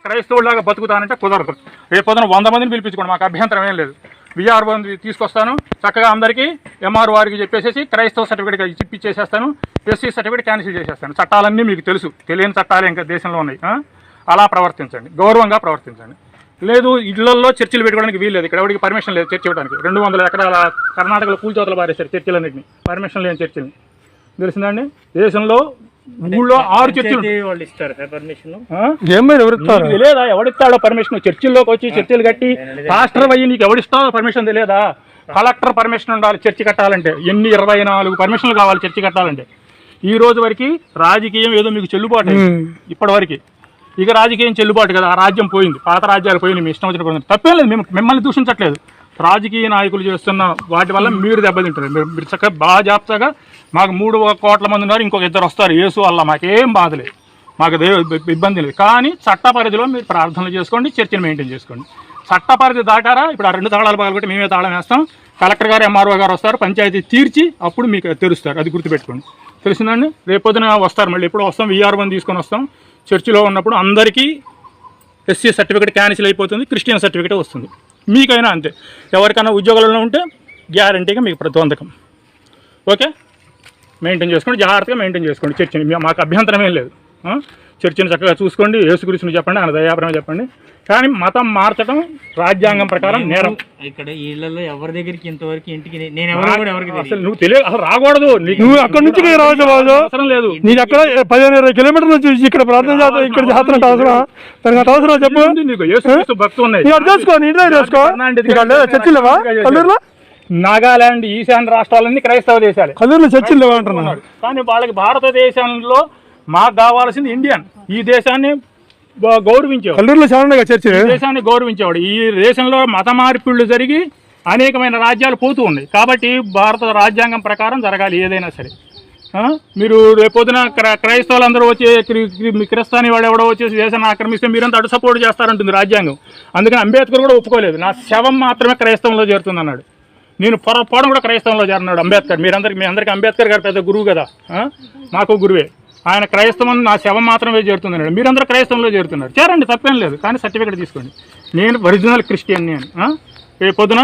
క్రైస్తవులాగా బతుకుతానంటే కుదరదు. రేపు పొద్దున 100 మందిని పిలిపించుకోండి, మాకు అభ్యంతరం ఏం లేదు. విఆర్ఓ తీసుకొస్తాను, చక్కగా అందరికీ ఎంఆర్ఓ వారికి చెప్పేసి క్రైస్తవ సర్టిఫికేట్ ఇప్పించేసేస్తాను, ఎస్సీ సర్టిఫికేట్ క్యాన్సిల్ చేసేస్తాను. చట్టాలన్నీ మీకు తెలుసు, తెలియని చట్టాలు ఇంకా దేశంలో ఉన్నాయి. అలా ప్రవర్తించండి, గౌరవంగా ప్రవర్తించండి. లేదు ఇళ్లలో చర్చిలు పెట్టుకోవడానికి వీల్లేదు, ఇక్కడ ఎవరికి పర్మిషన్ లేదు చర్చ ఇవ్వడానికి. 200 ఎకరాల కర్ణాటకలో కూల్చోతలు పారేశారు చర్చిలన్నింటినీ, పర్మిషన్ లేని చర్చిని. తెలిసిందండి, దేశంలో ఊళ్ళో 6 చర్చిలు వాళ్ళు ఇస్తారు పర్మిషన్. తెలియదా ఎవడిస్తాడో పర్మిషన్? చర్చిల్లోకి వచ్చి చర్చిలు కట్టి పాస్టర్ అయ్యి నీకు ఎవడిస్తాడో పర్మిషన్ తెలియదా? కలెక్టర్ పర్మిషన్ ఉండాలి చర్చి కట్టాలంటే. 24 పర్మిషన్లు కావాలి చర్చి కట్టాలంటే. ఈ రోజు వరకు రాజకీయం ఏదో మీకు చెల్లుబాటు ఇప్పటి వరకు. ఇక రాజకీయం చెల్లుబాటు కదా, ఆ రాజ్యం పోయింది, పాత రాజ్యాలు పోయింది, మీ ఇష్టం వచ్చిన తప్పేం లేదు. మిమ్మల్ని దూషించట్లేదు. రాజకీయ నాయకులు చేస్తున్న వాటి వల్ల మీరు దెబ్బతింటారు. మీరు చక్కగా బాగా జాగ్రత్తగా, మాకు 3 కోట్ల మంది ఉన్నారు, ఇంకొక 2 వస్తారు యేసు వల్ల, మాకేం బాధ లేదు, మాకు ఇబ్బంది లేదు. కానీ చట్ట పరిధిలో మీరు ప్రార్థనలు చేసుకోండి, చర్చను మెయింటైన్ చేసుకోండి. చట్ట పరిధి దాటారా, ఇప్పుడు ఆ 2 తాళాలు పగలగొట్టి మేమే తాళం వేస్తాం, కలెక్టర్ గారు ఎంఆర్ఓ గారు వస్తారు, పంచాయతీ తీర్చి అప్పుడు మీకు తెరుస్తారు. అది గుర్తుపెట్టుకోండి. తెలిసిందండి, రేపొద్దున వస్తారు, మళ్ళీ ఎప్పుడు వస్తాం, విఆర్ఓని తీసుకొని వస్తాం. చర్చిలో ఉన్నప్పుడు అందరికీ ఎస్సీ సర్టిఫికేట్ క్యాన్సిల్ అయిపోతుంది, క్రిస్టియన్ సర్టిఫికేట్ వస్తుంది. మీకైనా అంతే. ఎవరికైనా ఉద్యోగాలలో ఉంటే గ్యారంటీగా మీకు ప్రతిబంధకం. ఓకే, మెయింటైన్ చేసుకోండి, జాగ్రత్తగా మెయింటైన్ చేసుకోండి చర్చిని. మాకు అభ్యంతరం ఏం లేదు. చర్చిని చక్కగా చూసుకోండి, యేసుక్రీస్తుని చెప్పండి, ఆయన దయాపరమే చెప్పండి. కానీ మతం మార్చడం రాజ్యాంగం ప్రకారం నేరం. ఇక్కడ ఇళ్లలో ఎవరి దగ్గరికి ఇంతవరకు ఇంటికి నేను ఎవరికి అసలు నువ్వు తెలియదు, అసలు రాకూడదు. నువ్వు అక్కడి నుంచి రావచ్చు, అవసరం లేదు. నేను అక్కడ 15-20 కిలోమీటర్ల నుంచి ఇక్కడ ప్రార్థన చేస్తా, ఇక్కడ జాతర అవసరం, దానికి అవసరం చెప్పు. నీకు యేసుక్రీస్తు భక్తులు ఉన్నాయి, చేసుకో, ఇంట్లో చేసుకో. చర్చిలేవా కల్లూరులో? నాగాలాండ్, ఈశాన్య రాష్ట్రాలన్నీ క్రైస్తవ దేశాలు, కల్లూరులో చర్చిలు లేవా అంటున్నారు. కానీ వాళ్ళకి భారతదేశంలో మాకు కావాల్సింది ఇండియన్. ఈ దేశాన్ని గౌరవించేవాడు, కల్లూరులో చాలా చర్చ, దేశాన్ని గౌరవించేవాడు. ఈ దేశంలో మత మార్పిళ్లు జరిగి అనేకమైన రాజ్యాలు పోతూ ఉన్నాయి. కాబట్టి భారత రాజ్యాంగం ప్రకారం జరగాలి ఏదైనా సరే. మీరు రేపొద్దున క్రైస్తవులందరూ వచ్చి క్రిస్తాని వాడు ఎవడో వచ్చేసి దేశాన్ని ఆక్రమిస్తే మీరంతా అటు సపోర్ట్ చేస్తారంటుంది రాజ్యాంగం. అందుకని అంబేద్కర్ కూడా ఒప్పుకోలేదు, నా శవం మాత్రమే క్రైస్తవంలో చేరుతుంది అన్నాడు. నేను పొరపాటు కూడా క్రైస్తవంలో చేరినాడు అంబేద్కర్. మీ అందరికీ అంబేద్కర్ గారు పెద్ద గురువు కదా, మాకు గురువే. ఆయన క్రైస్తవం నా శవం మాత్రమే చేరుతుందన్నాడు. మీరందరూ క్రైస్తవంలో చేరుతున్నారు, చేరండి, తప్పేం లేదు. కానీ సర్టిఫికేట్ తీసుకోండి. నేను ఒరిజినల్ క్రిస్టియన్. నేను రేపు పొద్దున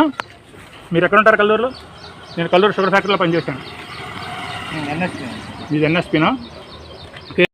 మీరు ఎక్కడ ఉంటారు? కల్లూరులో. నేను కల్లూరు షుగర్ ఫ్యాక్టరీలో పనిచేశాను. మీది ఎన్ఎస్పీనా?